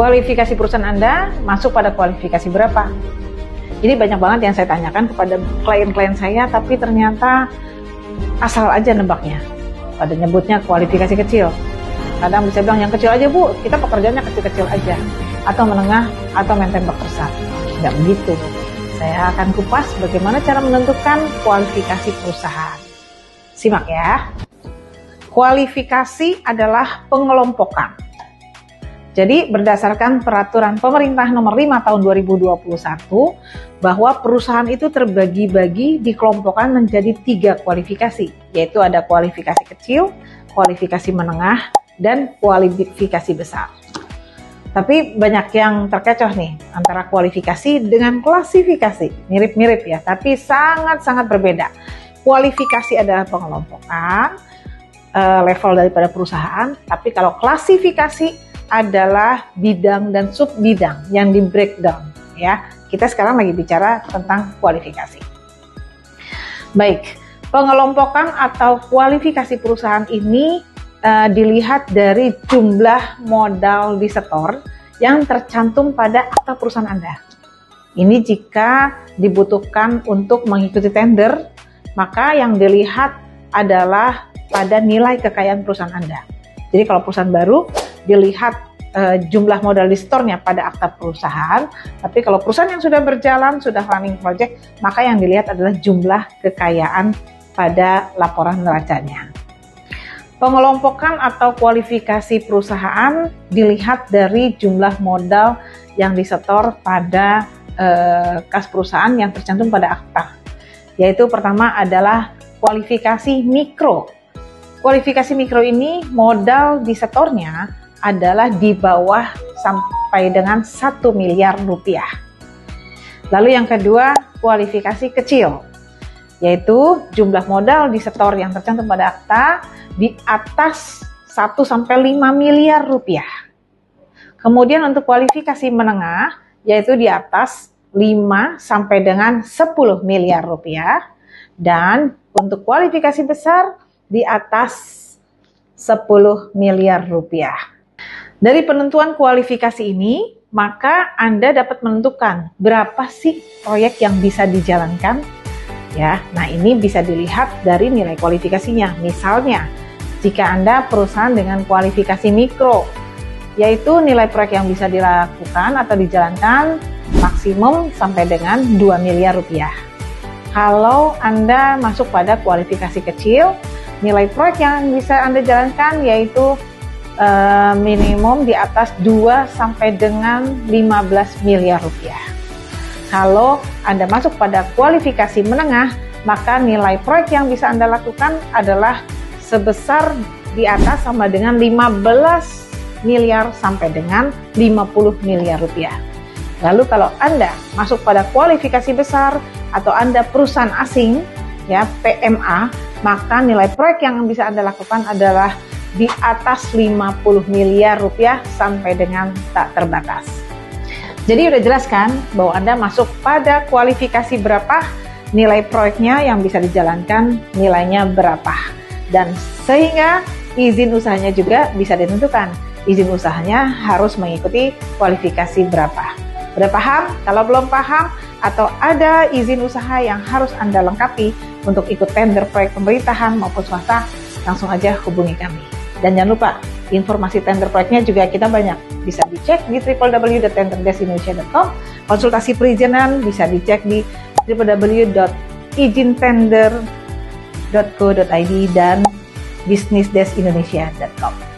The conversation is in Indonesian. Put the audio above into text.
Kualifikasi perusahaan Anda masuk pada kualifikasi berapa? Ini banyak banget yang saya tanyakan kepada klien-klien saya, tapi ternyata asal aja nebaknya. Pada nyebutnya kualifikasi kecil. Kadang bisa bilang yang kecil aja Bu, kita pekerjaannya kecil-kecil aja. Atau menengah, atau main tembak besar. Nggak begitu. Saya akan kupas bagaimana cara menentukan kualifikasi perusahaan. Simak ya. Kualifikasi adalah pengelompokan. Jadi berdasarkan peraturan pemerintah nomor 5 tahun 2021 bahwa perusahaan itu terbagi-bagi dikelompokkan menjadi 3 kualifikasi, yaitu ada kualifikasi kecil, kualifikasi menengah, dan kualifikasi besar. Tapi banyak yang terkecoh nih antara kualifikasi dengan klasifikasi, mirip-mirip ya, tapi sangat-sangat berbeda. Kualifikasi adalah pengelompokan level daripada perusahaan, tapi kalau klasifikasi adalah bidang dan sub bidang yang di breakdown ya. Kita sekarang lagi bicara tentang kualifikasi. Baik, pengelompokan atau kualifikasi perusahaan ini dilihat dari jumlah modal disetor yang tercantum pada akta perusahaan Anda. Ini jika dibutuhkan untuk mengikuti tender, maka yang dilihat adalah pada nilai kekayaan perusahaan Anda. Jadi kalau perusahaan baru dilihat jumlah modal disetornya pada akta perusahaan, tapi kalau perusahaan yang sudah berjalan, sudah running project, maka yang dilihat adalah jumlah kekayaan pada laporan neracanya. Pengelompokan atau kualifikasi perusahaan dilihat dari jumlah modal yang disetor pada kas perusahaan yang tercantum pada akta, yaitu pertama adalah kualifikasi mikro. Kualifikasi mikro ini modal disetornya adalah di bawah sampai dengan 1 miliar rupiah. Lalu yang kedua, kualifikasi kecil, yaitu jumlah modal disetor yang tercantum pada akta di atas 1 sampai 5 miliar rupiah. Kemudian untuk kualifikasi menengah, yaitu di atas 5 sampai dengan 10 miliar rupiah. Dan untuk kualifikasi besar, di atas 10 miliar rupiah. Dari penentuan kualifikasi ini, maka Anda dapat menentukan berapa sih proyek yang bisa dijalankan. Ya, nah ini bisa dilihat dari nilai kualifikasinya. Misalnya, jika Anda perusahaan dengan kualifikasi mikro, yaitu nilai proyek yang bisa dilakukan atau dijalankan maksimum sampai dengan 2 miliar rupiah. Kalau Anda masuk pada kualifikasi kecil, nilai proyek yang bisa Anda jalankan yaitu minimum di atas 2 sampai dengan 15 miliar rupiah. Kalau Anda masuk pada kualifikasi menengah, maka nilai proyek yang bisa Anda lakukan adalah sebesar di atas sama dengan 15 miliar sampai dengan 50 miliar rupiah. Lalu kalau Anda masuk pada kualifikasi besar atau Anda perusahaan asing, ya PMA, maka nilai proyek yang bisa Anda lakukan adalah di atas 50 miliar rupiah sampai dengan tak terbatas. Jadi udah jelas kan bahwa Anda masuk pada kualifikasi berapa, nilai proyeknya yang bisa dijalankan nilainya berapa. Dan sehingga izin usahanya juga bisa ditentukan. Izin usahanya harus mengikuti kualifikasi berapa. Udah paham? Kalau belum paham atau ada izin usaha yang harus Anda lengkapi untuk ikut tender proyek pemerintahan maupun swasta, langsung aja hubungi kami. Dan jangan lupa, informasi tender proyeknya juga kita banyak. Bisa dicek di www.tenderdeskindonesia.com. Konsultasi perizinan bisa dicek di www.ijintender.co.id dan businessdeskindonesia.com.